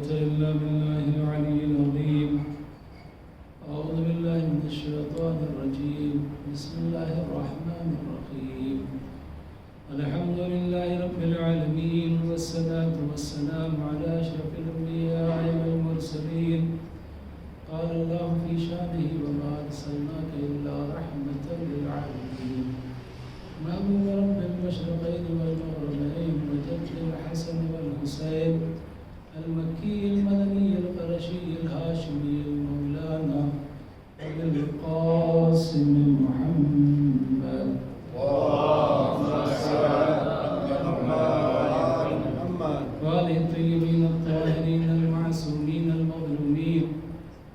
إلا بالله العلي العظيم. أعوذ بالله من الشيطان الرجيم. بسم الله الرحمن الرحيم. الحمد لله رب العالمين، والصلاة والسلام على أشرف الأنبياء والمرسلين. قال الله في شأنه: وما أرسلناك إلا رحمة للعالمين. محمد رب المشرقين والمغربين وجد الحسن والحسين المكي المدني القرشي الهاشمي المولانا أبي القاسم محمد. وآله الطيبين الطاهرين المعصومين المظلومين،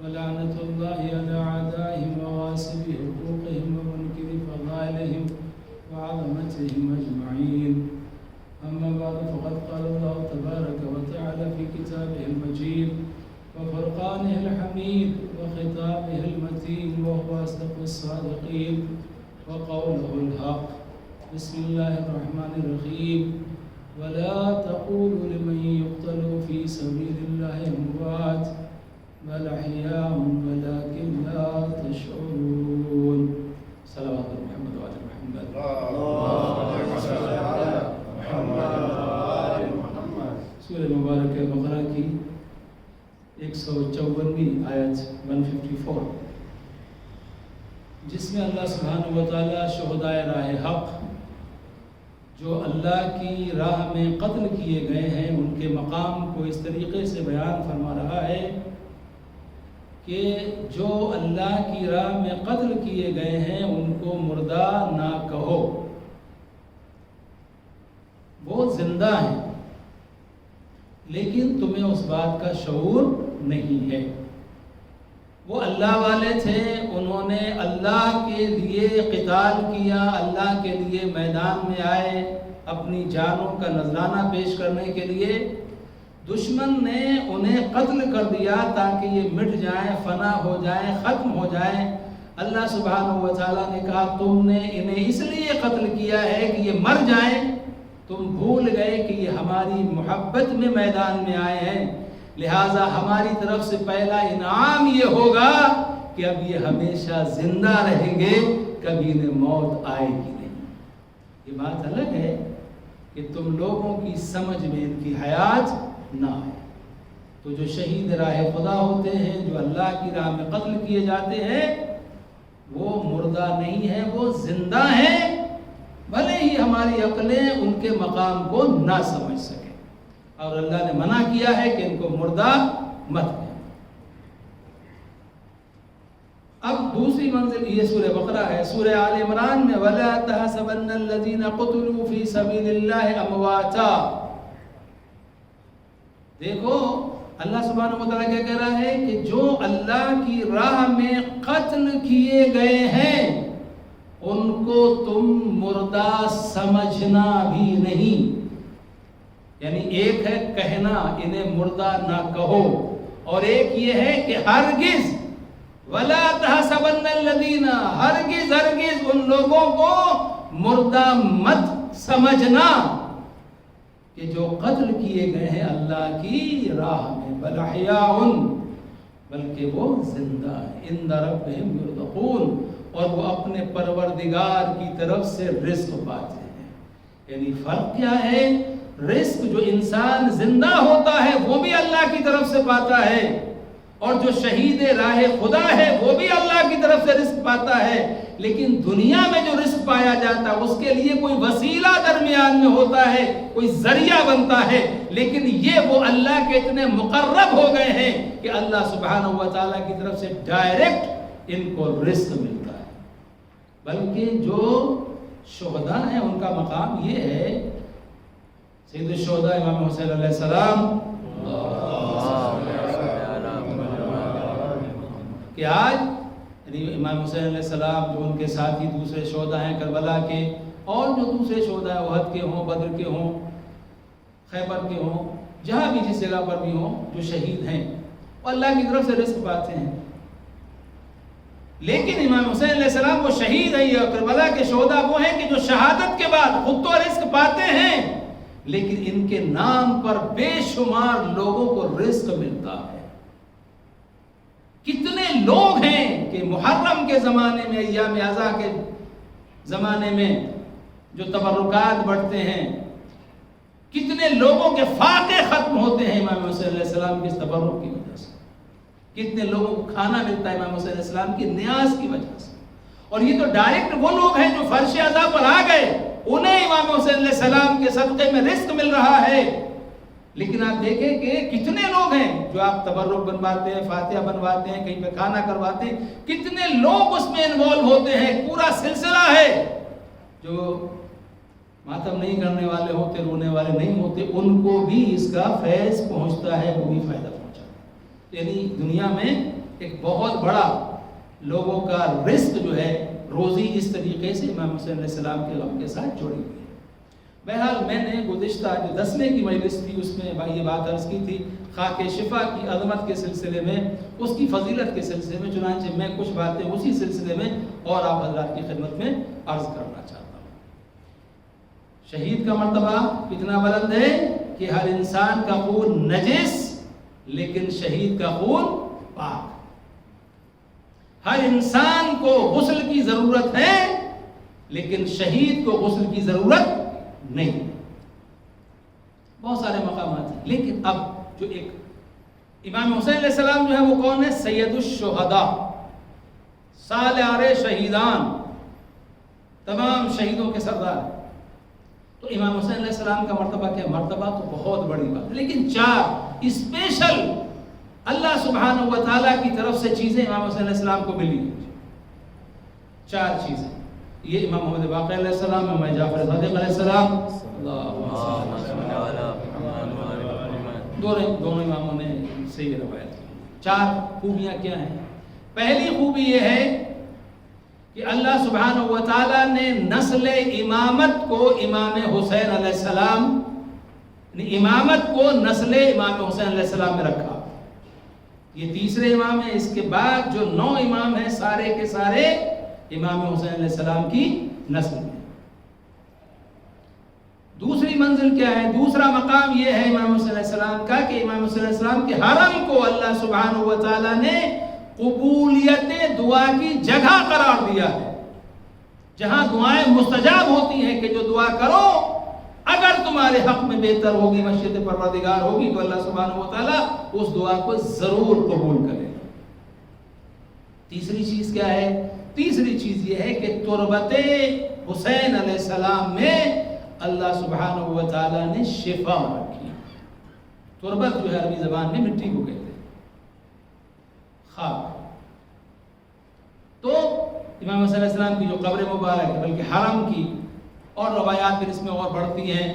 ولعنة الله على أعدائهم وغاصب حقوقهم ومنكر فضائلهم وعظمتهم أجمعين. أما بعد، فقد قال الله تبارك وتعالى في كتابه المجيد وفرقانه الحميد وخطابه المتين، وهو أصدق الصادقين وقوله الحق. بسم الله الرحمن الرحيم. ولا تقولوا لمن يقتل في سبيل الله أموات بل أحياء ولكن لا تشعرون. صلوات محمد وعلى محمد. سورہ مبارک بقرہ کی 154ویں آیت 154، جس میں اللہ سبحانہ وتعالی شہدائے راہ حق جو اللہ کی راہ میں قتل کیے گئے ہیں ان کے مقام کو اس طریقے سے بیان فرما رہا ہے کہ جو اللہ کی راہ میں قتل کیے گئے ہیں ان کو مردہ نہ کہو، وہ زندہ ہیں لیکن تمہیں اس بات کا شعور نہیں ہے۔ وہ اللہ والے تھے، انہوں نے اللہ کے لیے قتال کیا، اللہ کے لیے میدان میں آئے اپنی جانوں کا نذرانہ پیش کرنے کے لیے۔ دشمن نے انہیں قتل کر دیا تاکہ یہ مٹ جائیں، فنا ہو جائیں، ختم ہو جائیں۔ اللہ سبحانہ و تعالیٰ نے کہا تم نے انہیں اس لیے قتل کیا ہے کہ یہ مر جائیں، تم بھول گئے کہ یہ ہماری محبت میں میدان میں آئے ہیں، لہٰذا ہماری طرف سے پہلا انعام یہ ہوگا کہ اب یہ ہمیشہ زندہ رہیں گے، کبھی انہیں موت آئے گی نہیں۔ یہ بات الگ ہے کہ تم لوگوں کی سمجھ میں ان کی حیات نہ آئے۔ تو جو شہید راہ خدا ہوتے ہیں، جو اللہ کی راہ میں قتل کیے جاتے ہیں، وہ مردہ نہیں ہیں، وہ زندہ ہیں، بھلے ہی ہماری عقلیں ان کے مقام کو نہ سمجھ سکیں۔ اور اللہ نے منع کیا ہے کہ ان کو مردہ مت کہیں۔ اب دوسری منزل یہ سورہ بقرہ ہے۔ سورہ آل عمران میں وَلَا تَحْسَبَنَّ الَّذِينَ قُتِلُوا فِي سَبِيلِ اللَّهِ أَمْوَاتًا، دیکھو اللہ سبحانہ وتعالیٰ کیا کہہ رہا ہے کہ جو اللہ کی راہ میں قتل کیے گئے ہیں ان کو تم مردہ سمجھنا بھی نہیں۔ یعنی ایک ہے کہنا انہیں مردہ نہ کہو، اور ایک یہ ہے کہ ہرگز وَلَا تَحْسَبَنَّ الَّذِينَ، ہرگز ان لوگوں کو مردہ مت سمجھنا کہ جو قتل کیے گئے ہیں اللہ کی راہ میں، بل احیاء، بلکہ وہ زندہ ہیں، عند ربہم یرزقون، اور وہ اپنے پروردگار کی طرف سے رزق پاتے ہیں۔ یعنی فرق کیا ہے؟ رزق جو انسان زندہ ہوتا ہے وہ بھی اللہ کی طرف سے پاتا ہے، اور جو شہید راہ خدا ہے وہ بھی اللہ کی طرف سے رزق پاتا ہے۔ لیکن دنیا میں جو رزق پایا جاتا ہے اس کے لیے کوئی وسیلہ درمیان میں ہوتا ہے، کوئی ذریعہ بنتا ہے، لیکن یہ وہ اللہ کے اتنے مقرب ہو گئے ہیں کہ اللہ سبحانہ و تعالیٰ کی طرف سے ڈائریکٹ ان کو رزق ملتا ہے۔ بلکہ جو شہداء ہیں ان کا مقام یہ ہے، سید الشہداء امام حسین علیہ السلام، کہ آج امام حسین علیہ السلام جو ان کے ساتھی دوسرے شہداء ہیں کربلا کے، اور جو دوسرے شہداء احد کے ہوں، بدر کے ہوں، خیبر کے ہوں، جہاں بھی جس جگہ پر بھی ہوں، جو شہید ہیں وہ اللہ کی طرف سے رزق پاتے ہیں۔ لیکن امام حسین علیہ السلام وہ شہید ہیں، یا کربلا کے شہداء وہ ہیں کہ جو شہادت کے بعد خود تو رزق پاتے ہیں لیکن ان کے نام پر بے شمار لوگوں کو رزق ملتا ہے. کتنے لوگ ہیں کہ محرم کے زمانے میں، ایام اعضاء کے زمانے میں جو تبرکات بڑھتے ہیں، کتنے لوگوں کے فاقے ختم ہوتے ہیں امام حسین علیہ السلام کے اس تبرک کی وجہ سے. کتنے لوگوں کو کھانا ملتا ہے امام حسین علیہ السلام کی نیاز کی وجہ سے. اور یہ تو ڈائریکٹ وہ لوگ ہیں جو فرش عزا پر آ گئے، انہیں امام حسین علیہ السلام کے صدقے میں رزق مل رہا ہے. لیکن آپ دیکھیں کہ کتنے لوگ ہیں جو آپ تبرک بنواتے ہیں، فاتحہ بنواتے ہیں، کہیں پہ کھانا کرواتے ہیں، کتنے لوگ اس میں انوالو ہوتے ہیں. پورا سلسلہ ہے. جو ماتم نہیں کرنے والے ہوتے، رونے والے نہیں ہوتے، ان کو بھی اس کا فیض پہنچتا ہے، وہ بھی فائدہ پہنچاتا ہے. یعنی دنیا میں ایک بہت بڑا لوگوں کا رزق جو ہے، روزی اس طریقے سے امام حسین علیہ السلام کے غم کے ساتھ جڑی ہوئی ہے. بہرحال میں نے گزشتہ جو 10ویں کی مجلس تھی اس میں یہ بات عرض کی تھی خاک شفا کی عظمت کے سلسلے میں، اس کی فضیلت کے سلسلے میں. چنانچہ میں کچھ باتیں اسی سلسلے میں اور آپ حضرات کی خدمت میں عرض کرنا چاہتا ہوں. شہید کا مرتبہ کتنا بلند ہے کہ ہر انسان کا خون نجس، لیکن شہید کا خون پاک. ہر انسان کو غسل کی ضرورت ہے، لیکن شہید کو غسل کی ضرورت نہیں. بہت سارے مقامات ہیں. لیکن اب جو ایک امام حسین علیہ السلام جو ہے وہ کون ہے؟ سید الشہداء، سالار شہیدان، تمام شہیدوں کے سردار. تو امام حسین علیہ السلام کا مرتبہ کیا؟ مرتبہ تو بہت بڑی بات ہے، لیکن 4 اسپیشل اللہ سبحانہ و تعالیٰ کی طرف سے چیزیں امام حسین علیہ السلام کو ملی. 4 چیزیں. یہ امام محمد باقر علیہ السلام، امام جعفر صادق علیہ السلام، دونوں اماموں نے صحیح روایت کی. 4 خوبیاں کیا ہیں؟ پہلی خوبی یہ ہے کہ اللہ سبحانہ و تعالیٰ نے نسل امامت کو امام حسین علیہ السلام، امامت کو نسل امام حسین علیہ السلام میں رکھا. یہ تیسرے امام ہیں. اس کے بعد جو 9 امام ہیں سارے کے سارے امام حسین علیہ السلام کی نسل میں. دوسری منزل کیا ہے؟ دوسرا مقام یہ ہے امام حسین علیہ السلام کا کہ امام حسین علیہ السلام کے حرم کو اللہ سبحانہ و تعالیٰ نے قبولیت دعا کی جگہ قرار دیا ہے، جہاں دعائیں مستجاب ہوتی ہیں کہ جو دعا کرو اگر تمہارے حق میں بہتر ہوگی، مسجد پروردگار ہوگی، تو اللہ سبحانہ و تعالیٰ اس دعا کو ضرور قبول کرے گا. تیسری چیز کیا ہے؟ تیسری چیز یہ ہے کہ تربت حسین علیہ السلام میں اللہ سبحانہ و تعالیٰ نے شفا رکھی. تربت جو ہے عربی زبان میں مٹی کو کہتے ہیں، خاک. تو امام حسین علیہ السلام کی جو قبر مبارک ہے، بلکہ حرم کی، اور روایات پھر اس میں اور بڑھتی ہیں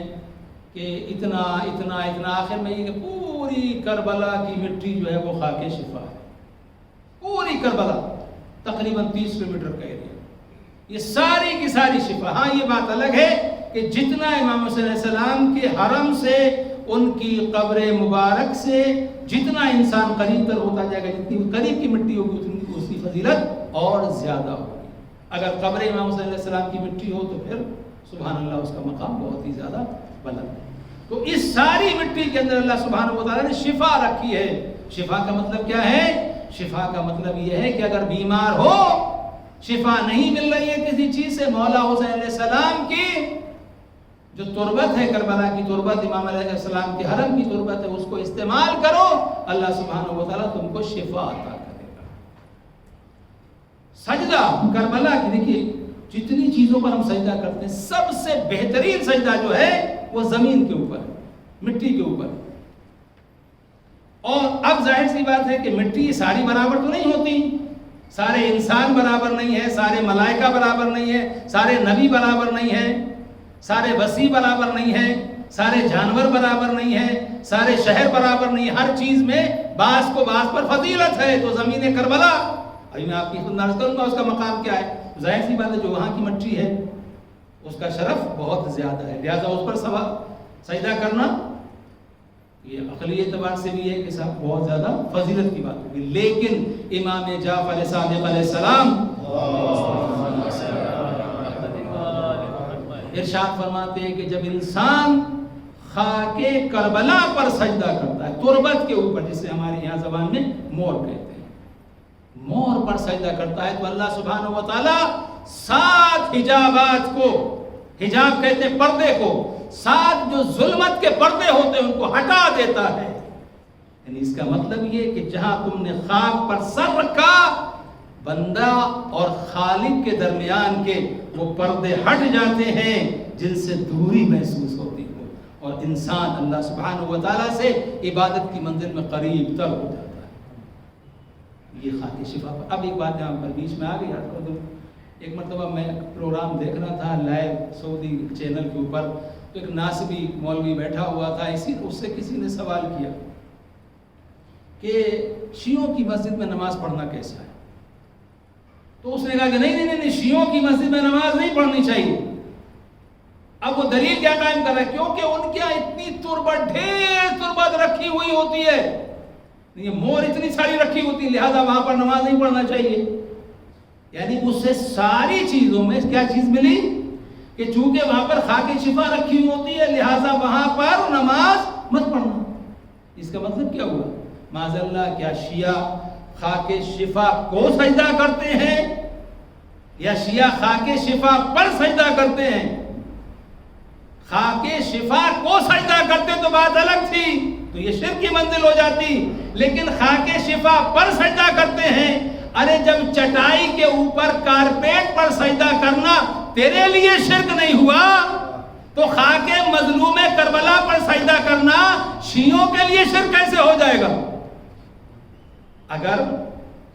کہ اتنا اتنا اتنا، آخر میں یہ کہ پوری کربلا کی مٹی جو ہے وہ خاک شفا ہے. پوری کربلا تقریباً 30 کلومیٹر کا ایریا، یہ ساری کی ساری شفا. ہاں یہ بات الگ ہے کہ جتنا امام حسین علیہ السلام کے حرم سے، ان کی قبر مبارک سے جتنا انسان قریب تر ہوتا جائے گا، جتنی قریب کی مٹی ہوگی اتنی اس کی فضیلت اور زیادہ ہوگی. اگر قبر امام حسین علیہ السلام کی مٹی ہو تو پھر سبحان اللہ اس کا مقام بہت ہی زیادہ بلند ہے. تو اس ساری مٹی کے اندر اللہ سبحانہ و تعالیٰ نے شفا رکھی ہے. شفا کا مطلب کیا ہے؟ شفا کا مطلب یہ ہے کہ اگر بیمار ہو، شفا نہیں مل رہی ہے کسی چیز سے، مولا حسین علیہ السلام کی جو تربت ہے، کربلا کی تربت، امام علیہ السلام کے حرم کی تربت ہے، اس کو استعمال کرو، اللہ سبحانہ و تعالیٰ تم کو شفا عطا کرے گا. سجدہ کربلا کی، دیکھیے جتنی چیزوں پر ہم سجدہ کرتے ہیں، سب سے بہترین سجدہ جو ہے وہ زمین کے اوپر، مٹی کے اوپر. اور اب ظاہر سی بات ہے کہ مٹی ساری برابر تو نہیں ہوتی، سارے انسان برابر نہیں ہے، سارے ملائکہ برابر نہیں ہے، سارے نبی برابر نہیں ہے، سارے وسیع برابر نہیں ہے، سارے جانور برابر نہیں ہے، سارے شہر برابر نہیں ہے. ہر چیز میں بعض کو بعض پر فضیلت ہے. تو زمین کربلا، ابھی میں آپ کی خود ناز کروں گا اس کا مقام کیا ہے. ظاہر سی بات ہے جو وہاں کی مٹی ہے اس کا شرف بہت زیادہ ہے، لہذا اس پر سجدہ کرنا یہ عقلی اعتبار سے بھی ہے کہ صاحب بہت زیادہ فضیلت کی بات ہوگی. لیکن امام جعفر صادق علیہ السلام ارشاد فرماتے ہیں کہ جب انسان خاک کربلا پر سجدہ کرتا ہے، تربت کے اوپر، جسے ہمارے یہاں زبان میں مور کہتے ہیں، مور پر سجدہ کرتا ہے، تو اللہ سبحانہ و تعالیٰ 7 حجابات کو، حجاب کہتے ہیں پردے کو، 7 جو ظلمت کے پردے ہوتے ہیں ان کو ہٹا دیتا ہے۔ یعنی اس کا مطلب یہ کہ جہاں تم نے خاک پر سر رکھا، بندہ اور خالق کے درمیان کے وہ پردے ہٹ جاتے ہیں جن سے دوری محسوس ہوتی ہو، اور انسان اللہ سبحانہ و تعالیٰ سے عبادت کی منزل میں قریب تر ہو جاتا ہے۔ یہ خاک شفا پر۔ اب ایک بات یہاں پر بیچ میں آ گئی، ایک مرتبہ میں پروگرام دیکھ رہا تھا لائیو سعودی چینل کے اوپر، تو ایک ناسبی مولوی بیٹھا ہوا تھا، اس سے کسی نے سوال کیا کہ شیعوں کی مسجد میں نماز پڑھنا کیسا ہے؟ تو اس نے کہا کہ نہیں، شیعوں کی مسجد میں نماز نہیں پڑھنی چاہیے۔ اب وہ دلیل کیا قائم کر رہا ہے؟ کیونکہ ان کے اتنی تربت، ڈھیر تربت رکھی ہوئی ہوتی ہے، یہ مور اتنی ساری رکھی ہوتی ہے، لہذا وہاں پر نماز نہیں پڑھنا چاہیے۔ یعنی اس سے ساری چیزوں میں کیا چیز ملی کہ چونکہ وہاں پر خاک شفا رکھی ہوئی ہوتی ہے، لہذا وہاں پر نماز مت پڑھنا۔ اس کا مطلب کیا ہوا؟ معاذ اللہ، کیا شیعہ خاک شفا کو سجدہ کرتے ہیں یا شیعہ خاک شفا پر سجدہ کرتے ہیں؟ خاک شفا کو سجدہ کرتے تو بات الگ تھی، تو یہ شرک کی منزل ہو جاتی، لیکن خاک شفا پر سجدہ کرتے ہیں۔ ارے جب چٹائی کے اوپر کارپیٹ پر سجدہ کرنا تیرے لیے شرک نہیں ہوا، تو خاک مظلوم کربلا پر سجدہ کرنا شیعوں کے لیے شرک کیسے ہو جائے گا؟ اگر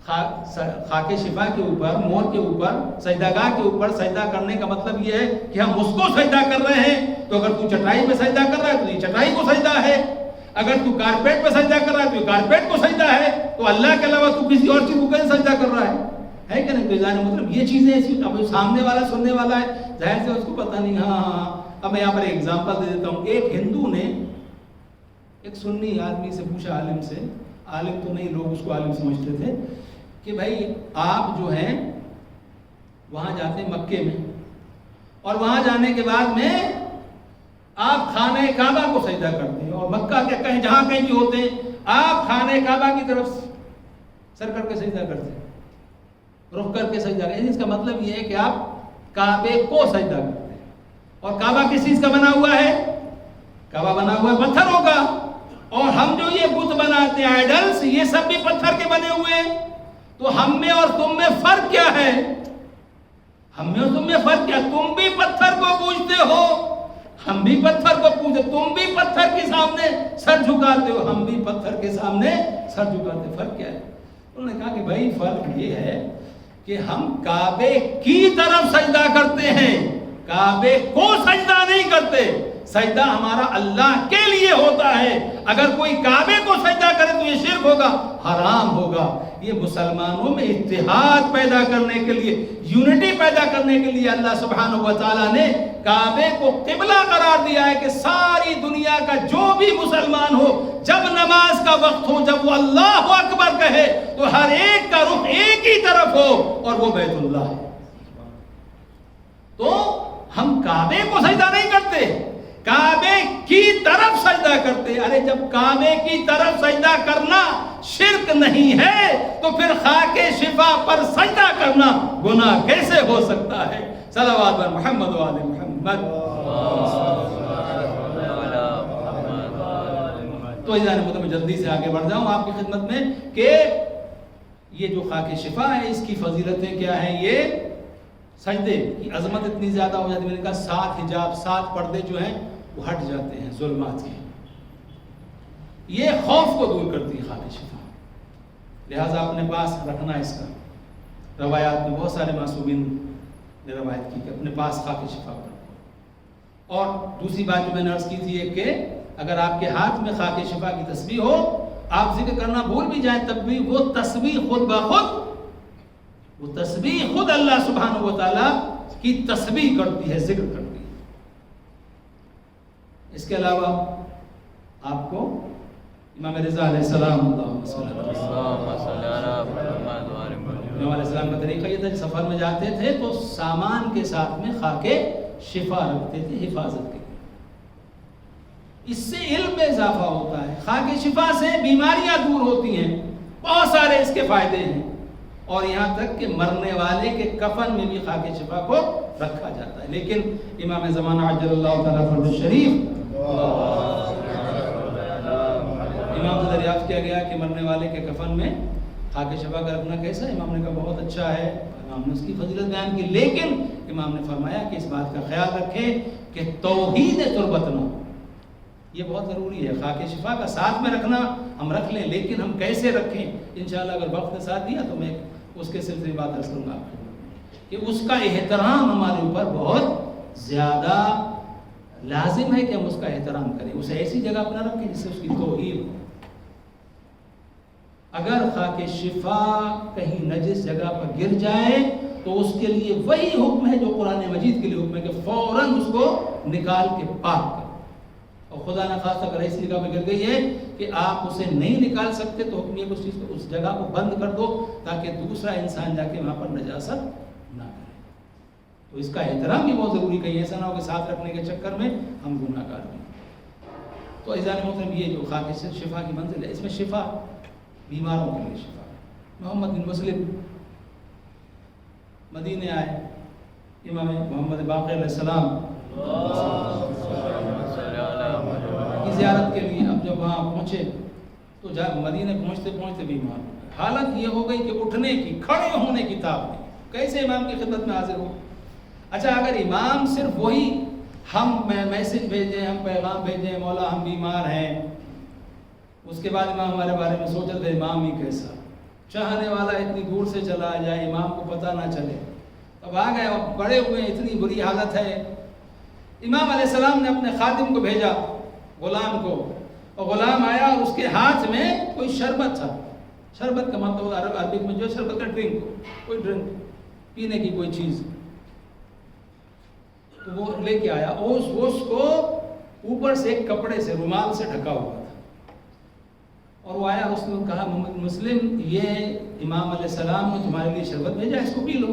خاک شفا کے اوپر، مور کے اوپر، سجدہ گاہ کے اوپر سجدہ کرنے کا مطلب یہ ہے کہ ہم اس کو سجدہ کر رہے ہیں، تو اگر تو چٹائی پہ سجدہ کر رہا ہے تو یہ چٹائی کو سجدہ ہے، اگر تو کارپیٹ پہ سجدہ کر رہا ہے تو یہ کارپیٹ کو سجدہ ہے، تو اللہ کے علاوہ تو کسی اور چیز کو کیسے سجدہ کر رہا ہے کہ نہیں؟ تو مطلب یہ چیزیں ایسی، اب سامنے والا سننے والا ہے، ظاہر سے اس کو پتہ نہیں۔ ہاں اب میں یہاں پر ایک ایگزامپل دے دیتا ہوں۔ ایک ہندو نے ایک سنی آدمی سے پوچھا، عالم سے، عالم تو نہیں، لوگ اس کو عالم سمجھتے تھے، کہ بھائی آپ جو ہیں وہاں جاتے ہیں مکے میں، اور وہاں جانے کے بعد میں آپ خانہ کعبہ کو سجدہ کرتے ہیں، اور مکہ کے کہیں جہاں کہیں بھی ہوتے ہیں آپ خانہ کعبہ کی طرف سر کر کے سجدہ کرتے ہیں، رخ کر کے سجدہ کرتے ہیں۔ اس کا مطلب یہ ہے کہ آپ کعبے کو سجدہ کرتے ہیں، اور کعبہ کس چیز کا بنا ہوا ہے؟ کعبہ بنا ہوا ہے پتھروں کا، اور ہم جو یہ بت بناتے ہیں آئیڈلز، یہ سب بھی پتھر کے بنے ہوئے ہیں۔ تو ہم میں اور تم میں فرق کیا ہے؟ ہم میں اور تم میں فرق کیا؟ تم بھی پتھر کو پوجتے ہو، ہم بھی پتھر کو پوجتے، تم بھی پتھر کے سامنے سر جھکاتے ہو، ہم بھی پتھر کے سامنے سر جھکاتے ہیں۔ فرق کیا ہے؟ انہوں نے کہا کہ بھائی فرق یہ ہے کہ ہم کعبے کی طرف سجدہ کرتے ہیں، کعبے کو سجدہ نہیں کرتے۔ سجدہ ہمارا اللہ کے لیے ہوتا ہے، اگر کوئی کعبے کو سجدہ کرے تو یہ شرک ہوگا، حرام ہوگا۔ یہ مسلمانوں میں اتحاد پیدا کرنے کے لیے، یونٹی پیدا کرنے کے لیے اللہ سبحانہ و تعالیٰ نے کعبے کو قبلہ قرار دیا ہے کہ ساری دنیا کا جو بھی مسلمان ہو، جب نماز کا وقت ہو، جب وہ اللہ اکبر کہے تو ہر ایک کا رخ ایک ہی طرف ہو، اور وہ بیت اللہ ہے۔ تو ہم کعبے کو سجدہ نہیں کرتے، کعبے کی طرف سجدہ کرتے۔ ارے جب کعبے کی طرف سجدہ کرنا شرک نہیں ہے تو پھر خاک شفا پر سجدہ کرنا گناہ کیسے ہو سکتا ہے؟ صلوات بر محمد و آل محمد۔ تو میں جلدی سے آگے بڑھ جاؤں آپ کی خدمت میں کہ یہ جو خاک شفا ہے اس کی فضیلتیں کیا ہیں۔ یہ سجدے کی عظمت اتنی زیادہ ہو جاتی ہے، میں نے کہا 7 حجاب، 7 پردے جو ہیں وہ ہٹ جاتے ہیں ظلمات کے۔ یہ خوف کو دور کرتی ہے خاک شفا، لہٰذا اپنے پاس رکھنا اس کا۔ روایات میں بہت سارے معصومین نے روایت کی کہ اپنے پاس خاک شفا رکھو۔ اور دوسری بات جو میں نے عرض کی تھی کہ اگر آپ کے ہاتھ میں خاک شفا کی تسبیح ہو، آپ ذکر کرنا بھول بھی جائیں تب بھی وہ تسبیح خود بخود، وہ تسبیح خود اللہ سبحانہ و تعالیٰ کی تسبیح کرتی ہے، ذکر کرتی ہے۔ اس کے علاوہ آپ کو امام رضا علیہ السلام امام علیہ السلام کا طریقہ یہ تھا کہ سفر میں جاتے تھے تو سامان کے ساتھ میں خاک شفا رکھتے تھے حفاظت کے لیے۔ اس سے علم میں اضافہ ہوتا ہے، خاک شفا سے بیماریاں دور ہوتی ہیں، بہت سارے اس کے فائدے ہیں، اور یہاں تک کہ مرنے والے کے کفن میں بھی خاک شفا کو رکھا جاتا ہے۔ لیکن امام زمانہ عجل اللہ تعالیٰ فرج الشریف، امام سے دریافت کیا گیا کہ مرنے والے کے کفن میں خاک شفا کا رکھنا کیسا؟ امام نے کہا بہت اچھا ہے، امام نے اس کی فضیلت بیان کی، لیکن امام نے فرمایا کہ اس بات کا خیال رکھیں کہ توحید تربت نہ ہو، یہ بہت ضروری ہے۔ خاک شفا کا ساتھ میں رکھنا ہم رکھ لیں، لیکن ہم کیسے رکھیں؟ انشاءاللہ اگر وقت نے ساتھ دیا تو میں اس کے سلسلے میں بات کروں گا کہ اس کا احترام ہمارے اوپر بہت زیادہ لازم ہے کہ ہم اس کا احترام کریں، اسے ایسی جگہ پر نہ رکھیں جس سے اس کی توہین ہو۔ اگر خاک شفا کہیں نجس جگہ پر گر جائے تو اس کے لیے وہی حکم ہے جو قرآن مجید کے لیے حکم ہے کہ فوراً اس کو نکال کے پاک کرو، اور خدا نہ خواستہ اگر ایسی جگہ پہ گر گئی ہے کہ آپ اسے نہیں نکال سکتے تو حکم یہ کہ اس چیز کو، اس جگہ کو بند کر دو تاکہ دوسرا انسان جا کے وہاں پر نجاست نہ کرے۔ تو اس کا احترام بھی بہت ضروری، کہیں ایسا نہ ہو کہ ساتھ رکھنے کے چکر میں ہم گناہ گار ہوں۔ تو عزیزان محترم، یہ جو خاک شفا کی منزل ہے، اس میں شفا بیماروں کے لیے شفا۔ محمد بن مسلم مدینے آئے، امام محمد باقر علیہ السلام کی زیارت کے لیے۔ اب جب وہاں پہنچے تو مدینے پہنچتے پہنچتے بیمار ہو گئے، حالت یہ ہو گئی کہ اٹھنے کی، کھڑے ہونے کی طاقت نہیں، کیسے امام کی خدمت میں حاضر ہو؟ اچھا، اگر امام صرف وہی ہم میسج بھیجیں، ہم پیغام بھیجیں، مولا ہم بیمار ہیں، اس کے بعد امام ہمارے بارے میں سوچ رہے امام ہی کیسا، چاہنے والا اتنی دور سے چلا جائے، امام کو پتہ نہ چلے، اب آ گئے پڑے ہوئے، اتنی بری حالت ہے۔ امام علیہ السلام نے اپنے خادم کو بھیجا، غلام کو، اور غلام آیا اور اس کے ہاتھ میں کوئی شربت تھا۔ شربت کا مطلب عربک میں جو شربت کا ڈرنک، کوئی ڈرنک پینے کی کوئی چیز، تو وہ لے کے آیا، اس کو اوپر سے ایک کپڑے سے، رومال سے ڈھکا ہوا تھا، اور وہ آیا، اس نے کہا محمد مسلم، یہ امام علیہ السلام نے تمہارے لیے شربت بھیجا، اس کو پی لو۔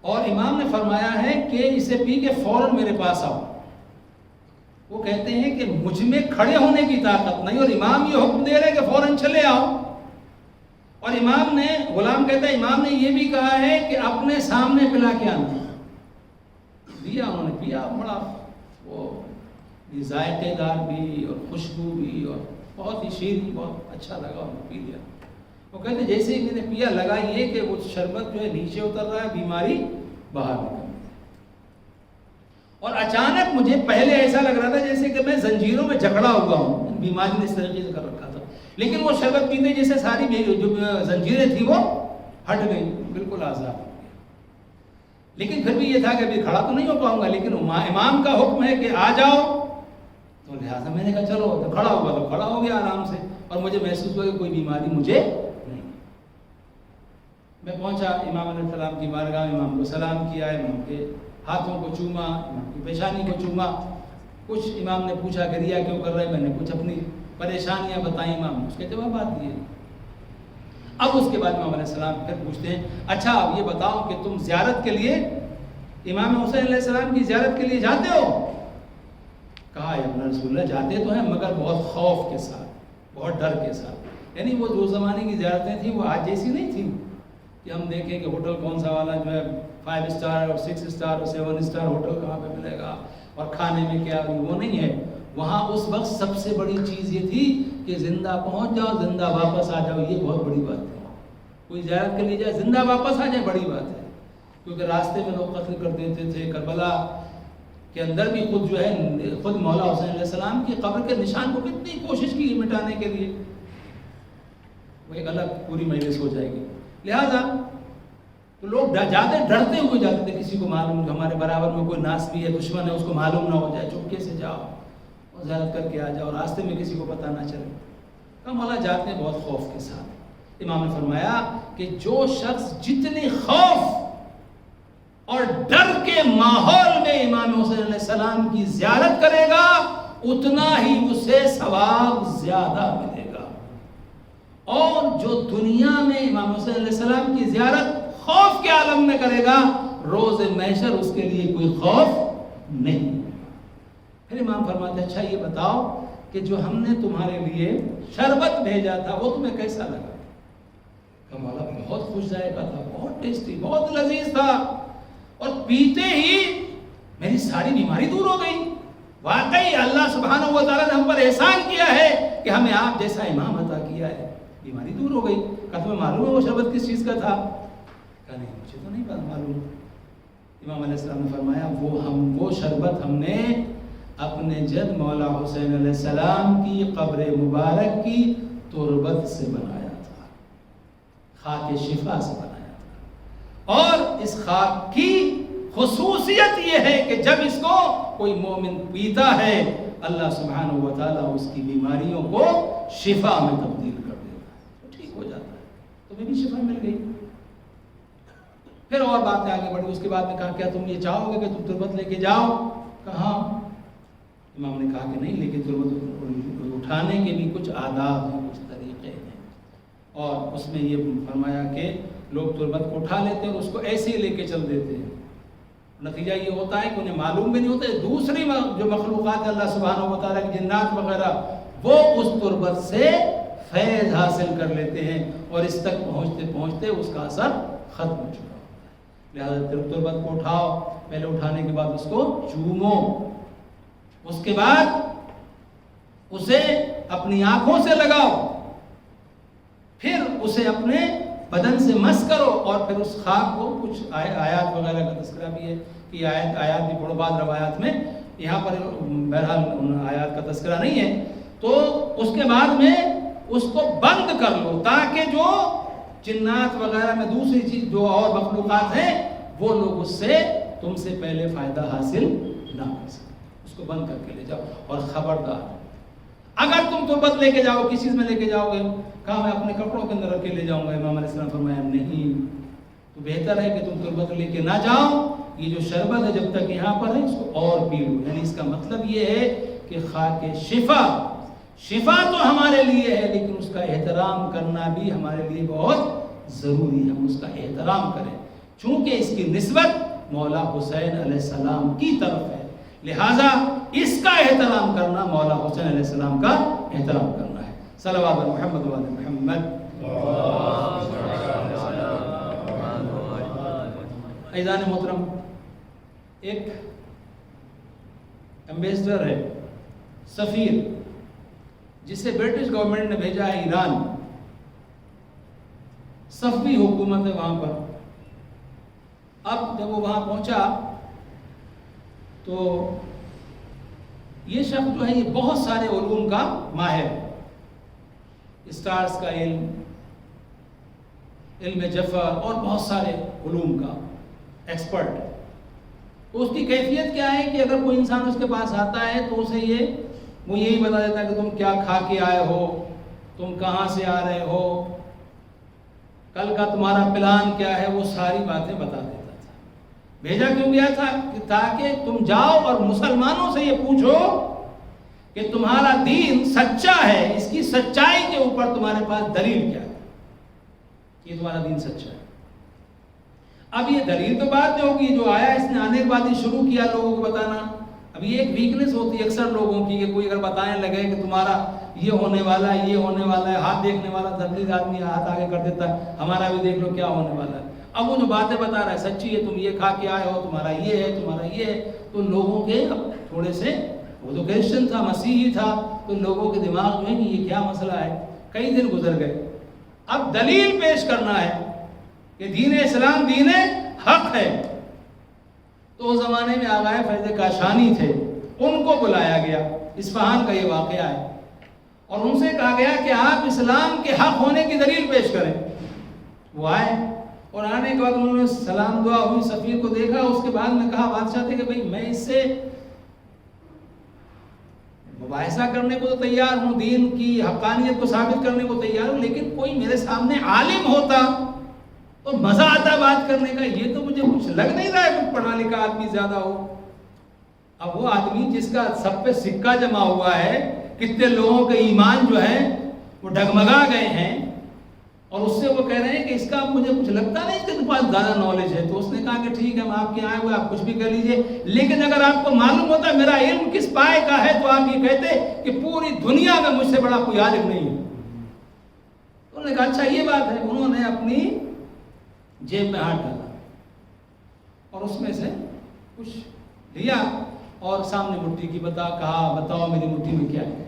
اور امام نے فرمایا ہے کہ اسے پی کے فوراً میرے پاس آؤ۔ وہ کہتے ہیں کہ مجھ میں کھڑے ہونے کی طاقت نہیں، اور امام یہ حکم دے رہے کہ فوراً چلے آؤ، اور امام نے، غلام کہتا ہے امام نے یہ بھی کہا ہے کہ اپنے سامنے پلا کے آنا۔ دیا، انہوں نے پیا، بڑا وہ ذائقے دار بھی اور خوشبو بھی اور بہت ہی شیریں، بہت اچھا لگا، انہوں نے پی لیا۔ وہ کہتے جیسے ہی میں نے پیا، لگا یہ کہ وہ شربت جو ہے نیچے اتر رہا ہے، بیماری باہر نکل رہی ہے، اور اچانک مجھے پہلے ایسا لگ رہا تھا جیسے کہ میں زنجیروں میں جکڑا ہوا ہوں، بیماری نے اس طریقے سے کر رکھا تھا، لیکن وہ شربت پیتے جیسے ساری جو زنجیریں تھیں وہ ہٹ گئی، بالکل آزاد ہو گیا۔ لیکن پھر بھی یہ تھا کہ ابھی کھڑا تو نہیں ہو پاؤں گا، لیکن امام کا حکم ہے کہ آ جاؤ، تو لہٰذا میں نے کہا چلو، تو کھڑا ہوگا تو کھڑا ہو گیا آرام سے، اور مجھے محسوس ہوا کہ کوئی بیماری مجھے نہیں۔ میں پہنچا امام علیہ السلام کی بارگاہ، امام کو سلام کیا، امام کے ہاتھوں کو چوما، امام کی پیشانی کو چوما، کچھ امام نے پوچھا کہ ریا کیوں کر رہے، میں نے کچھ اپنی پریشانیاں بتائیں، امام نے اس کے جوابات دیے۔ اب اس کے بعد امام علیہ السلام پھر پوچھتے ہیں، اچھا اب یہ بتاؤ کہ تم زیارت کے لیے، امام حسین علیہ السلام کی زیارت کے لیے جاتے ہو؟ کہا یا اپنا رسول اللہ جاتے تو ہیں، مگر بہت خوف کے ساتھ، بہت ڈر کے ساتھ۔ یعنی وہ جو زمانے کی زیارتیں تھیں وہ آج جیسی نہیں تھیں کہ ہم دیکھیں کہ ہوٹل کون سا والا جو ہے 5 اسٹار اور 6 اسٹار اور 7 اسٹار ہوٹل کہاں پہ ملے گا اور کھانے میں کیا، وہ نہیں ہے۔ وہاں اس وقت سب سے بڑی چیز یہ تھی کہ زندہ پہنچ جاؤ، زندہ واپس آ جاؤ، یہ بہت بڑی بات ہے۔ کوئی زیارت کے لیے جائے، زندہ واپس آ جائے، بڑی بات ہے، کیونکہ راستے میں لوگ قتل کر دیتے تھے۔ کربلا کے اندر بھی خود جو ہے، خود مولا حسین علیہ السلام کی قبر کے نشان کو کتنی کوشش کی مٹانے کے لیے، وہ ایک الگ پوری مجلس ہو جائے گی۔ لہذا تو لوگ جاتے ڈرتے ہوئے جاتے تھے، کسی کو معلوم کہ ہمارے برابر میں کوئی ناس بھی ہے، دشمن ہے، اس کو معلوم نہ ہو جائے، چپکے سے جاؤ اور زیارت کر کے آ جاؤ، راستے میں کسی کو پتہ نہ چلے۔ تو مولا جاتے ہیں بہت خوف کے ساتھ۔ امام نے فرمایا کہ جو شخص جتنی خوف اور ڈر کے ماحول میں امام حسین علیہ السلام کی زیارت کرے گا، اتنا ہی اسے ثواب زیادہ ملے گا، اور جو دنیا میں امام حسین علیہ السلام کی زیارت خوف کے عالم میں کرے گا، روز محشر اس کے لیے کوئی خوف نہیں۔ پھر امام فرماتے ہیں اچھا یہ بتاؤ کہ جو ہم نے تمہارے لیے شربت بھیجا تھا وہ تمہیں کیسا لگا؟ کہ مولا بہت خوش ذائقہ تھا، بہت ٹیسٹی، بہت لذیذ تھا، اور پیتے ہی میری ساری بیماری دور ہو گئی۔ واقعی اللہ سبحانہ و تعالیٰ نے ہم پر احسان کیا ہے کہ ہمیں آپ جیسا امام عطا کیا ہے، بیماری دور ہو گئی۔ کہ تمہیں معلوم ہے وہ شربت کس چیز کا تھا؟ کہ نہیں مجھے تو نہیں معلوم۔ امام علیہ السلام نے فرمایا وہ شربت ہم نے اپنے جد مولا حسین علیہ السلام کی قبر مبارک کی تربت سے بنایا تھا، خاک شفا سے بنایا تھا۔ اور اس خاک کی خصوصیت یہ ہے کہ جب اس کو کوئی مومن پیتا ہے اللہ سبحانہ و تعالیٰ اس کی بیماریوں کو شفا میں تبدیل کر دیتا ہے، تو ٹھیک ہو جاتا ہے۔ تمہیں بھی شفا مل گئی۔ پھر اور باتیں آگے بڑھی، اس کے بعد میں کہا کیا تم یہ چاہو گے کہ تم تربت لے کے جاؤ؟ کہا امام نے کہا کہ نہیں، لیکن تربت اٹھانے کے بھی کچھ آداب ہیں، کچھ طریقے ہیں، اور اس میں یہ فرمایا کہ لوگ تربت کو اٹھا لیتے ہیں اور اس کو ایسے ہی لے کے چل دیتے ہیں۔ نتیجہ یہ ہوتا ہے کہ انہیں معلوم بھی نہیں ہوتا ہے دوسری جو مخلوقات اللہ سبحانہ و تعالیٰ کی جنات وغیرہ وہ اس تربت سے فیض حاصل کر لیتے ہیں، اور اس تک پہنچتے پہنچتے اس کا اثر ختم ہو چکا ہوتا ہے۔ لہٰذا تربت کو اٹھاؤ، پہلے اٹھانے کے بعد اس کو چومو، اس کے بعد اسے اپنی آنکھوں سے لگاؤ، پھر اسے اپنے بدن سے مس کرو، اور پھر اس خاک کو کچھ آیات وغیرہ کا تذکرہ بھی ہے کہ آیات بھی پڑھو، بعض روایات میں، یہاں پر بہرحال ان آیات کا تذکرہ نہیں ہے۔ تو اس کے بعد میں اس کو بند کر لو تاکہ جو جنات وغیرہ میں دوسری چیز جو اور مخلوقات ہیں وہ لوگ اس سے تم سے پہلے فائدہ حاصل نہ کر سکیں۔ اس کو بند کر کے لے جاؤ، اور خبردار اگر تم تربت لے کے جاؤ، کس چیز میں لے کے جاؤ گے؟ کہا میں اپنے کپڑوں کے اندر رکھ کے لے جاؤں گا۔ امام علیہ السلام فرمایا نہیں، تو بہتر ہے کہ تم تربت لے کے نہ جاؤ، یہ جو شربت ہے جب تک یہاں پر ہے اس کو اور پی لو۔ یعنی اس کا مطلب یہ ہے کہ خاک شفا تو ہمارے لیے ہے، لیکن اس کا احترام کرنا بھی ہمارے لیے بہت ضروری ہے، ہم اس کا احترام کریں، چونکہ اس کی نسبت مولا حسین علیہ السلام کی طرف ہے، لہٰذا اس کا احترام کرنا مولا حسین علیہ السلام کا احترام کرنا ہے۔ صلوات محمد و علی محمد۔ عزیزان محترم، ایک ایمبیسڈر ہے، سفیر، جسے برٹش گورنمنٹ نے بھیجا ہے ایران، صفوی حکومت ہے وہاں پر۔ اب جب وہ وہاں پہنچا تو یہ شخص جو ہے یہ بہت سارے علوم کا ماہر، اسٹارز کا علم جفر اور بہت سارے علوم کا ایکسپرٹ۔ تو اس کی کیفیت کیا ہے کہ اگر کوئی انسان اس کے پاس آتا ہے تو اسے وہ یہی بتا دیتا ہے کہ تم کیا کھا کے آئے ہو، تم کہاں سے آ رہے ہو، کل کا تمہارا پلان کیا ہے، وہ ساری باتیں بتا دیتا تھا۔ بھیجا کیوں گیا تھا؟ کہ تاکہ تم جاؤ اور مسلمانوں سے یہ پوچھو کہ تمہارا دین سچا ہے، اس کی سچائی کے اوپر تمہارے پاس دلیل کیا ہے، یہ تمہارا دین سچا ہے۔ اب یہ دلیل تو بعد میں ہوگی، جو آیا اس نے آنے کے بعد ہی شروع کیا لوگوں کو بتانا۔ اب یہ ایک ویکنس ہوتی ہے اکثر لوگوں کی کہ کوئی اگر بتانے لگے کہ تمہارا یہ ہونے والا ہے، یہ ہونے والا ہے، ہاتھ دیکھنے والا تبلیغ آدمی ہاتھ آگے کر دیتا ہے، ہمارا بھی دیکھ لو کیا ہونے والا ہے۔ اب وہ جو باتیں بتا رہا ہے سچی ہے، تم یہ کھا کے آئے ہو، تمہارا یہ ہے، تمہارا یہ ہے، تو لوگوں کے تھوڑے سے، وہ تو کرسچن تھا، مسیحی تھا، تو لوگوں کے دماغ میں یہ کیا مسئلہ ہے۔ کئی دن گزر گئے، اب دلیل پیش کرنا ہے کہ دین اسلام دین حق ہے۔ تو اس زمانے میں آغائے فیض کاشانی تھے، ان کو بلایا گیا، اصفہان کا یہ واقعہ ہے، اور ان سے کہا گیا کہ آپ اسلام کے حق ہونے کی دلیل پیش کریں۔ وہ آئے، اور آنے کے بعد انہوں نے سلام دعا ہوئی، سفیر کو دیکھا، اس کے بعد میں کہا بادشاہ تھے کہ بھئی میں اس سے مباحثہ کرنے کو تو تیار ہوں، دین کی حقانیت کو ثابت کرنے کو تیار ہوں، لیکن کوئی میرے سامنے عالم ہوتا تو مزہ آتا بات کرنے کا۔ یہ تو مجھے کچھ لگ نہیں رہا ہے کچھ پڑھا لکھا آدمی زیادہ ہو۔ اب وہ آدمی جس کا سب پہ سکہ جمع ہوا ہے، کتنے لوگوں کے ایمان جو ہے وہ ڈگمگا گئے ہیں، اور اس سے وہ کہہ رہے ہیں کہ اس کا مجھے کچھ لگتا نہیں کہ تمہارے پاس زیادہ نالج ہے. تو اس نے کہا کہ ٹھیک ہے ہم آپ کے آئے ہوئے آپ کچھ بھی کر لیجئے, لیکن اگر آپ کو معلوم ہوتا میرا علم کس پائے کا ہے تو آپ یہ کہتے کہ پوری دنیا میں مجھ سے بڑا کوئی عالم نہیں ہے. انہوں نے کہا اچھا یہ بات ہے. انہوں نے اپنی جیب میں ہاتھ ڈالا اور اس میں سے کچھ لیا اور سامنے مٹھی کی کہا بتاؤ میری مٹھی میں کیا ہے.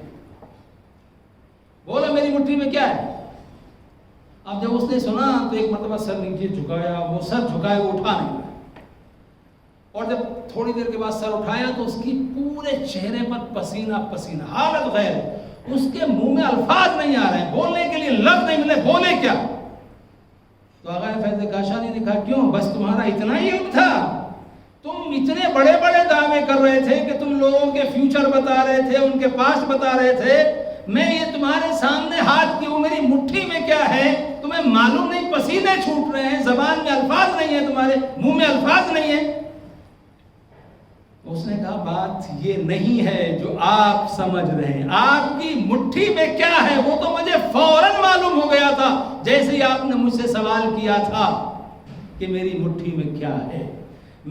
بولا میری مٹھی میں کیا ہے. اب جب اس نے سنا تو ایک مرتبہ سر نیچے جھکایا, وہ سر جھکائے وہ اٹھا نہیں پایا, اور جب تھوڑی دیر کے بعد سر اٹھایا تو اس کی پورے چہرے پر پسینہ پسینہ, حالت غیر ہے, اس کے منہ میں الفاظ نہیں آ رہے ہیں, بولنے کے لیے لفظ نہیں ملے, بولے کیا. تو آغا فیض کاشانی نے کہا کیوں بس تمہارا اتنا ہی علم تھا, تم اتنے بڑے بڑے دعوے کر رہے تھے کہ تم لوگوں کے فیوچر بتا رہے تھے, ان کے پاسٹ بتا رہے تھے, میں یہ تمہارے سامنے ہاتھ کی میری مٹھی میں کیا ہے تمہیں معلوم نہیں, پسینے چھوٹ رہے ہیں, زبان میں الفاظ نہیں ہیں, تمہارے منہ میں الفاظ نہیں ہیں. اس نے کہا بات یہ نہیں ہے جو آپ سمجھ رہے ہیں, آپ کی مٹھی میں کیا ہے وہ تو مجھے فوراً معلوم ہو گیا تھا جیسے ہی آپ نے مجھ سے سوال کیا تھا کہ میری مٹھی میں کیا ہے.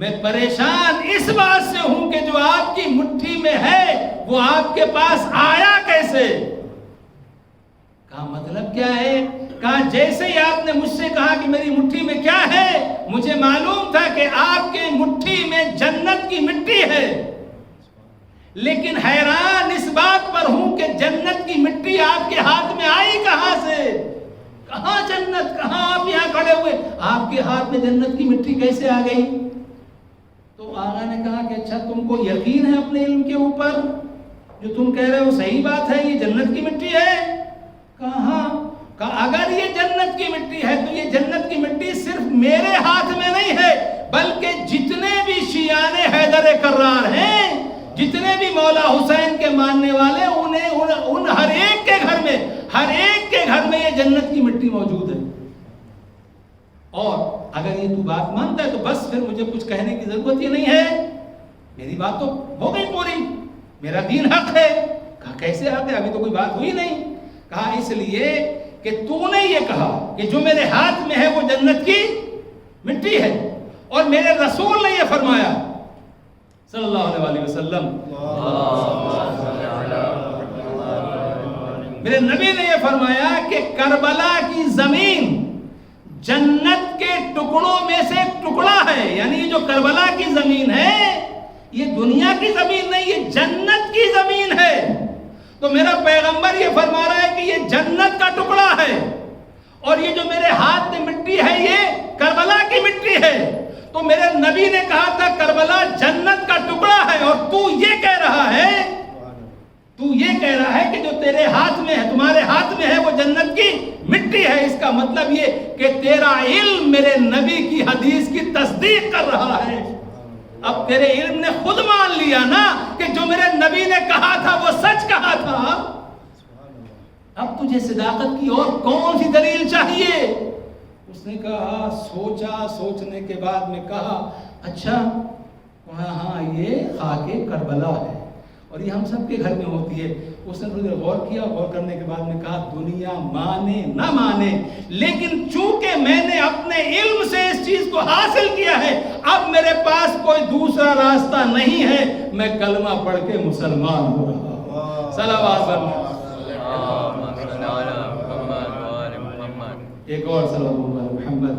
میں پریشان اس بات سے ہوں کہ جو آپ کی مٹھی میں ہے وہ آپ کے پاس آیا کیسے. کہا مطلب کیا ہے. کہا جیسے ہی آپ نے مجھ سے کہا کہ میری مٹھی میں کیا ہے مجھے معلوم تھا کہ آپ کے مٹھی میں جنت کی مٹی ہے, لیکن حیران اس بات پر ہوں کہ جنت کی مٹی آپ کے ہاتھ میں آئی کہاں سے. کہاں جنت, کہاں آپ یہاں کھڑے ہوئے, آپ کے ہاتھ میں جنت کی مٹی کیسے آ گئی. تو آقا نے کہا کہ اچھا تم کو یقین ہے اپنے علم کے اوپر, جو تم کہہ رہے ہو صحیح بات ہے, یہ جنت کی مٹی ہے. کہاں. کہا اگر یہ جنت کی مٹی ہے تو یہ جنت کی مٹی صرف میرے ہاتھ میں نہیں ہے بلکہ جتنے بھی شیعان حیدر کرار ہیں, جتنے بھی مولا حسین کے ماننے والے ان ہر ایک کے گھر میں یہ جنت کی مٹی موجود ہے. اور اگر یہ تو بات مانتا ہے تو بس پھر مجھے کچھ کہنے کی ضرورت ہی نہیں ہے, میری بات تو ہو گئی پوری, میرا دین حق ہے. کہا کیسے حق ہے, ابھی تو کوئی بات ہوئی نہیں. کہا اس لیے کہ تو نے یہ کہا کہ جو میرے ہاتھ میں ہے وہ جنت کی مٹی ہے, اور میرے رسول نے یہ فرمایا صلی اللہ علیہ وسلم, میرے نبی نے یہ فرمایا کہ کربلا کی زمین جنت کے ٹکڑوں میں سے ایک ٹکڑا ہے. یعنی جو کربلا کی زمین ہے یہ دنیا کی زمین نہیں, یہ جنت کی زمین ہے. تو میرا پیغمبر یہ فرما رہا ہے کہ یہ جنت کا ٹکڑا ہے, اور یہ جو میرے ہاتھ میں مٹی ہے یہ کربلا کی مٹی ہے. تو میرے نبی نے کہا تھا کربلا جنت کا ٹکڑا ہے, اور تو یہ کہہ رہا ہے کہ جو تیرے ہاتھ میں ہے, تمہارے ہاتھ میں ہے وہ جنت کی مٹی ہے. اس کا مطلب یہ کہ تیرا علم میرے نبی کی حدیث کی تصدیق کر رہا ہے. اب تیرے علم نے خود مان لیا نا کہ جو میرے نبی نے کہا تھا وہ سچ کہا تھا. اب تجھے صداقت کی اور کون سی دلیل چاہیے. اس نے کہا سوچا, سوچنے کے بعد میں کہا اچھا ہاں یہ خاک کربلا ہے اور یہ ہم سب کے گھر میں ہوتی ہے. اس نے تھوڑی دیر غور کیا, غور کرنے کے بعد میں کہا دنیا مانے نہ مانے, لیکن چونکہ میں نے اپنے علم سے اس چیز کو حاصل کیا ہے اب میرے پاس کوئی دوسرا راستہ نہیں ہے, میں کلمہ پڑھ کے مسلمان ہو رہا ہوں. صلوات ایک اور صلوات محمد.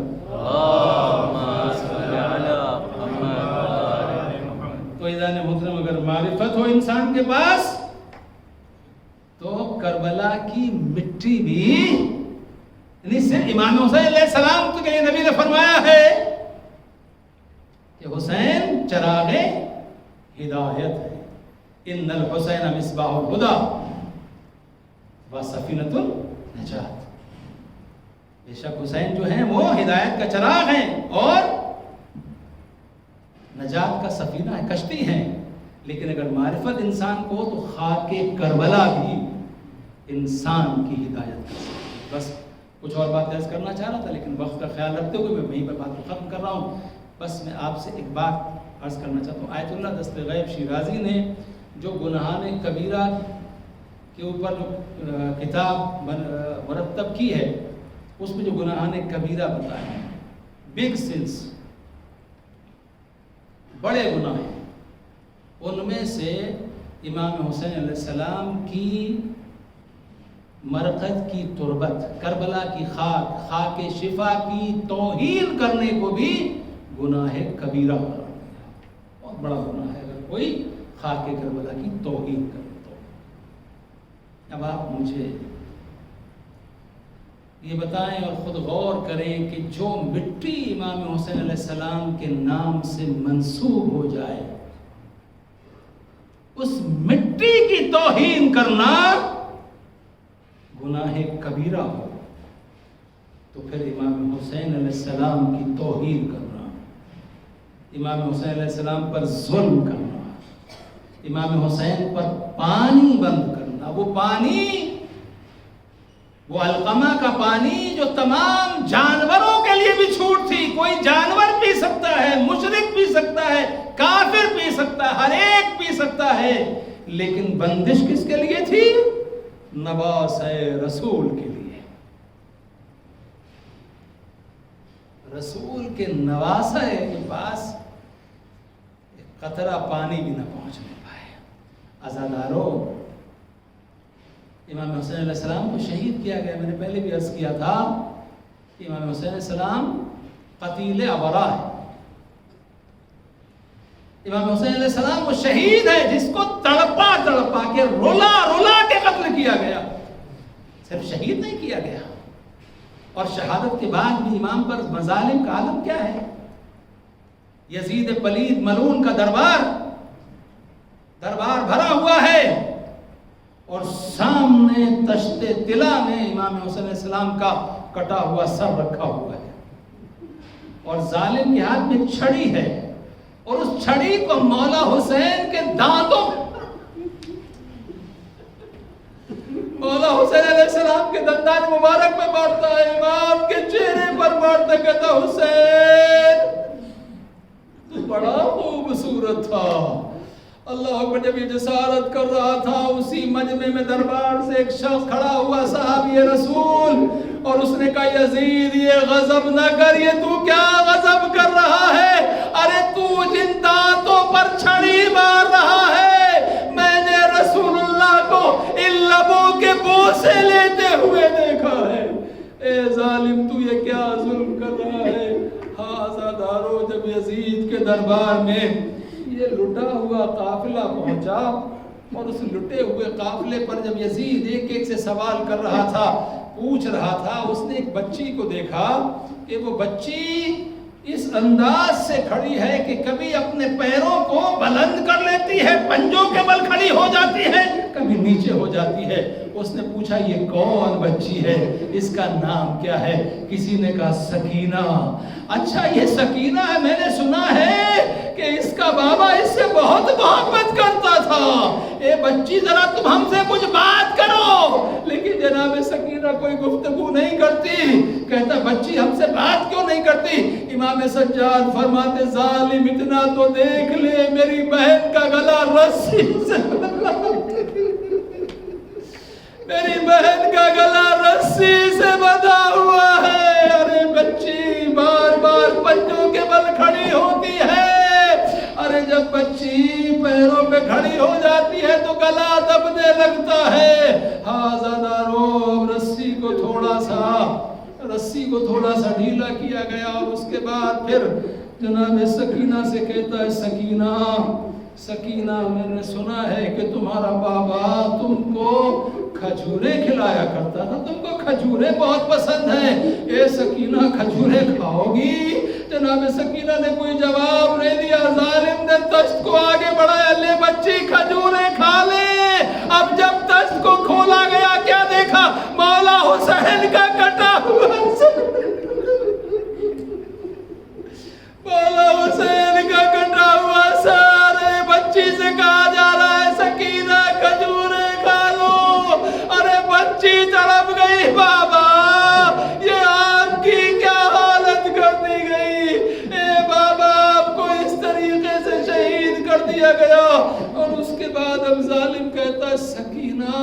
تو ایزان محترم اگر معرفت ہو انسان کے پاس تو کربلا کی مٹی بھی, یعنی صرف امام حسین علیہ السلام کے لیے نبی نے فرمایا ہے کہ حسین چراغ ہدایت ہے, ان الحسین مصباح الہدی وسفینۃ النجات. بے شک حسین جو ہیں وہ ہدایت کا چراغ ہیں اور نجات کا سفینہ ہے, کشتی ہیں. لیکن اگر معرفت انسان کو تو خاک کربلا بھی انسان کی ہدایت کا سفینہ. بس کچھ اور بات عرض کرنا چاہ رہا تھا لیکن وقت کا خیال رکھتے ہوئے میں وہیں پر بات کو ختم کر رہا ہوں. بس میں آپ سے ایک بات عرض کرنا چاہتا ہوں. آیت اللہ دست غیب شیرازی نے جو گناہان کبیرہ کے اوپر جو کتاب مرتب کی ہے اس میں جو گناہان کبیرہ بتائے ہیں، بگ سنس، بڑے گناہ ہیں، ان میں سے امام حسین علیہ السلام کی مرقد کی تربت، کربلا کی خاک شفا کی توہین کرنے کو بھی گناہ کبیرہ قرار دیا۔ بہت بڑا گناہ ہے اگر کوئی خاک کربلا کی توہین کرے تو۔ اب آپ مجھے یہ بتائیں اور خود غور کریں کہ جو مٹی امام حسین علیہ السلام کے نام سے منسوب ہو جائے، اس مٹی کی توہین کرنا گناہ کبیرہ ہو، تو پھر امام حسین علیہ السلام کی توہین کرنا، امام حسین علیہ السلام پر ظلم کرنا، امام حسین پر پانی بند کرنا، وہ پانی، وہ علقمہ کا پانی جو تمام جانوروں کے لیے بھی چھوٹ تھی، کوئی جانور پی سکتا ہے، مشرک پی سکتا ہے، کافر پی سکتا ہے، ہر ایک پی سکتا ہے، لیکن بندش کس کے لیے تھی؟ نواسہ رسول کے لیے۔ رسول کے نواسہ کے پاس ایک قطرہ پانی بھی نہ پہنچنے پائے۔ عزادارو، امام حسین علیہ السلام کو شہید کیا گیا، میں نے پہلے بھی عرض کیا تھا کہ امام حسین علیہ السلام قتیل ابرا ہے۔ امام حسین علیہ السلام وہ شہید ہے جس کو تڑپا کے رولا کے قتل کیا گیا، صرف شہید نہیں کیا گیا، اور شہادت کے بعد بھی امام پر مظالم کا عالم کیا ہے؟ یزید پلید ملعون کا دربار بھرا ہوا ہے، اور سامنے تشت طلا میں امام حسین علیہ السلام کا کٹا ہوا سر رکھا ہوا ہے، اور ظالم کے ہاتھ میں چھڑی ہے، اور اس چھڑی کو مولا حسین کے دانتوں، مولا حسین علیہ السلام کے دندان مبارک میں مارتا ہے، امام کے چہرے پر مارتا، کہتا حسین تو بڑا خوبصورت تھا۔ اللہ اکبر۔ جب یہ جسارت کر رہا تھا، اسی مجمع میں دربار سے ایک شخص کھڑا ہوا، صحابی رسول، اور اس نے کہا یزید یہ غضب نہ کر، یہ تو کیا غضب کر رہا ہے؟ ارے تو جن دانتوں پر چھڑی مار رہا ہے، میں نے رسول اللہ کو ان لبوں کے بوسے لیتے ہوئے دیکھا ہے۔ اے ظالم، تو یہ کیا ظلم کر رہا ہے؟ ہاں عزادارو، جب یزید کے دربار میں یہ لٹا ہوا قافلہ پہنچا، اور اس لٹے ہوئے قافلے پر جب یزید ایک ایک سے سوال کر رہا تھا، پوچھ رہا تھا، اس نے ایک بچی کو دیکھا کہ وہ بچی اس انداز سے کھڑی ہے کہ کبھی اپنے پیروں کو بلند کر لیتی ہے، پنجوں کے بل کھڑی ہو جاتی ہے، کبھی نیچے ہو جاتی ہے۔ اس نے پوچھا یہ کون بچی ہے، اس کا نام کیا ہے؟ کسی نے کہا سکینہ۔ اچھا یہ سکینہ ہے، میں نے سنا ہے کہ اس کا بابا اس سے بہت محبت کرتا تھا، اے بچی ذرا تم ہم سے کچھ بات کرو۔ لیکن جناب سکینہ کوئی گفتگو نہیں کرتی۔ کہتا بچی ہم سے بات کیوں نہیں کرتی؟ امام سجاد فرماتے ظالم اتنا تو دیکھ لے، میری بہن کا گلا رسی سے میری بہن کا گلا رسی سے بندھا ہوا ہے۔ ارے بچی بار بار پنجوں کے بل کھڑی ہوتی ہے، ارے جب بچی پیروں پہ کھڑی ہو جاتی ہے تو گلا دبنے لگتا ہے۔ ہاں زادارو، رسی کو تھوڑا سا ڈھیلا کیا گیا، اور اس کے بعد پھر جناب سکینہ سے کہتا ہے سکینہ میں نے سنا ہے کہ تمہارا بابا تم کو کھجوریں کھلایا کرتا تھا، تم کو کھجوریں بہت پسند ہیں، اے سکینہ کھجوریں کھاؤ گی؟ جناب سکینہ نے کوئی جواب نہیں دیا۔ ظالم نے تشت کو آگے بڑھایا، لے بچی کھجوریں کھا لے۔ اب جب تشت کو کھولا گیا کیا دیکھا؟ مولا حسین کا کٹا ہوا مولا حسین کا کٹا ہوا سارے بچی سے کہا جا رہا ہے سکینہ کھجوریں کھا لو۔ ارے بچی تڑپ گئی، بابا یہ آپ کی کیا حالت کر دی گئی؟ اے بابا آپ کو اس طریقے سے شہید کر دیا گیا۔ اور اس کے بعد اب ظالم کہتا ہے سکینہ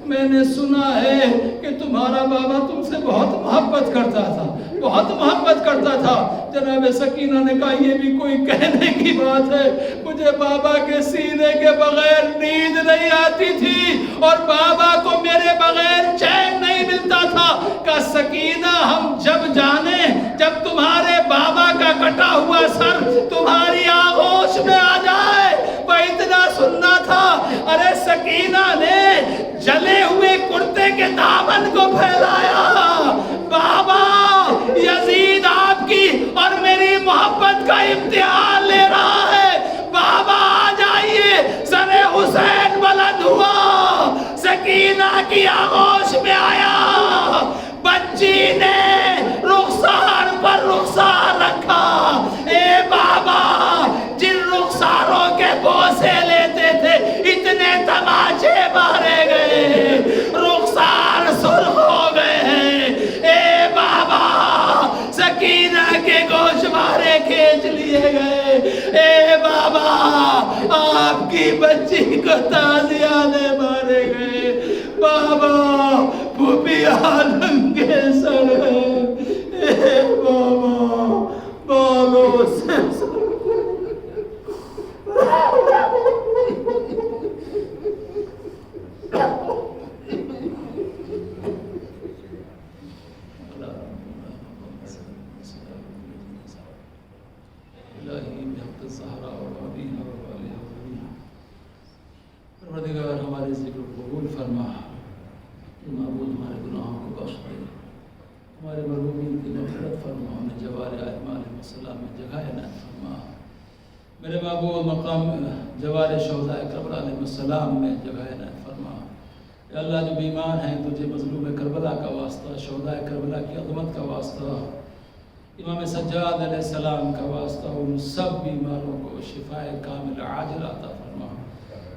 میں نے سنا ہے کہ تمہارا بابا تم سے بہت محبت کرتا تھا، بہت محبت کرتا تھا۔ جناب سکینہ نے کہا یہ بھی کوئی کہنے کی بات ہے، مجھے بابا کے سینے کے بغیر نیند نہیں آتی تھی اور بابا کو میرے بغیر چین نہیں ملتا تھا۔ کہا سکینہ ہم جب جانیں، جب تمہارے بابا کا کٹا ہوا سر تمہاری آغوش میں آ جائے، وہ اتنا سننا تھا۔ ارے سکینہ نے جلے ہوئے کرتے کے دامن کو پھیلایا، بابا یزید آپ کی اور میری محبت کا امتحان لے رہا ہے، بابا آ جائیے۔ سر حسین بلند ہوا، سکینہ کی آغوش میں آیا، بچی نے رخسار پر رخسار رکھا۔ اے بابا جن رخساروں کے بوسے لیتے تھے اتنے تماچے مارے گئے، رخسار سرخ ہو گئے ہیں۔ اے بابا سکینہ کے گوشوارے کھینچ لیے گئے۔ اے بابا آپ کی بچی کو تازیانے مارے گئے۔ بابا پھوپھیا ننگے سر ہے۔ اے بابا بالوں سے پروردگار ہمارے ذکر کو قبول فرما، معبود ہمارے گناہوں کو بخش دے، ہمارے مرحومین کی مغفرت فرما، انہیں جوار ائمہ علیہ السلام میں جگہ عنایت فرما۔ میرے معبود مقام جوار شہداء کربلا علیہ السلام میں جگہ عنایت فرما۔ یا اللہ جو بیمار ہیں تجھے مظلوم کربلا کا واسطہ، شہداء کربلا کی عظمت کا واسطہ، امام سجاد علیہ السلام کا واسطہ، ان سب بیماروں کو شفاء کامل عاجل عطا فرما۔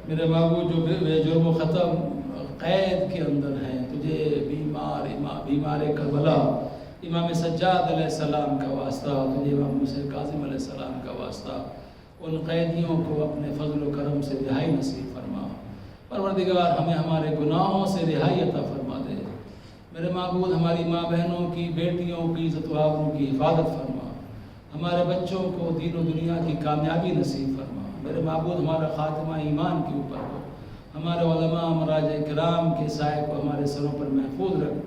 میرے معبود جو بے جرم و ختم قید کے اندر ہیں، تجھے بیمار کربلا امام سجاد علیہ السلام کا واسطہ، تجھے امام موسیٰ کاظم علیہ السلام کا واسطہ، ان قیدیوں کو اپنے فضل و کرم سے رہائی نصیب فرما۔ پروردگار ہمیں ہمارے گناہوں سے رہائی عطا فرما دے۔ میرے معبود ہماری ماں بہنوں کی، بیٹیوں کی عزت و آبرو کی حفاظت فرما، ہمارے بچوں کو دین و دنیا کی کامیابی نصیب فرما۔ میرے معبود ہمارا خاتمہ ایمان کے اوپر ہو، ہمارے علماء مراجع کرام کے سائے کو ہمارے سروں پر محفوظ رکھ،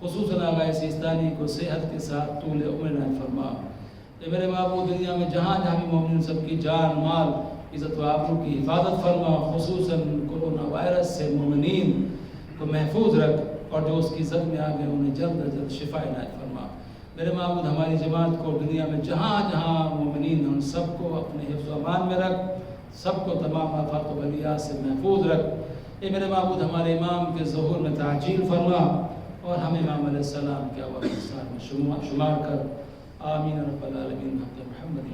خصوصاً آغا سیستانی کو صحت کے ساتھ طول عمر عنایت فرما۔ اے میرے معبود دنیا میں جہاں جہاں بھی مومن سب کی جان مال عزت و آبرو کی حفاظت فرما، خصوصاً کورونا وائرس سے مومنین کو محفوظ رکھ، اور جو اس کی زد میں آ گئے انہیں جلد از جلد شفا عنایت فرما۔ میرے معبود ہماری جماعت کو دنیا میں جہاں جہاں مومنین ہیں ان سب کو اپنے حفظ و امان میں رکھ، سب کو تمام آفات و بلیات سے محفوظ رکھ۔ اے میرے معبود ہمارے امام کے ظہور میں تعجیل فرما، اور ہمیں امام علیہ السلام کے اول انصار میں شمار کر۔ آمین رب العالمین۔ محمد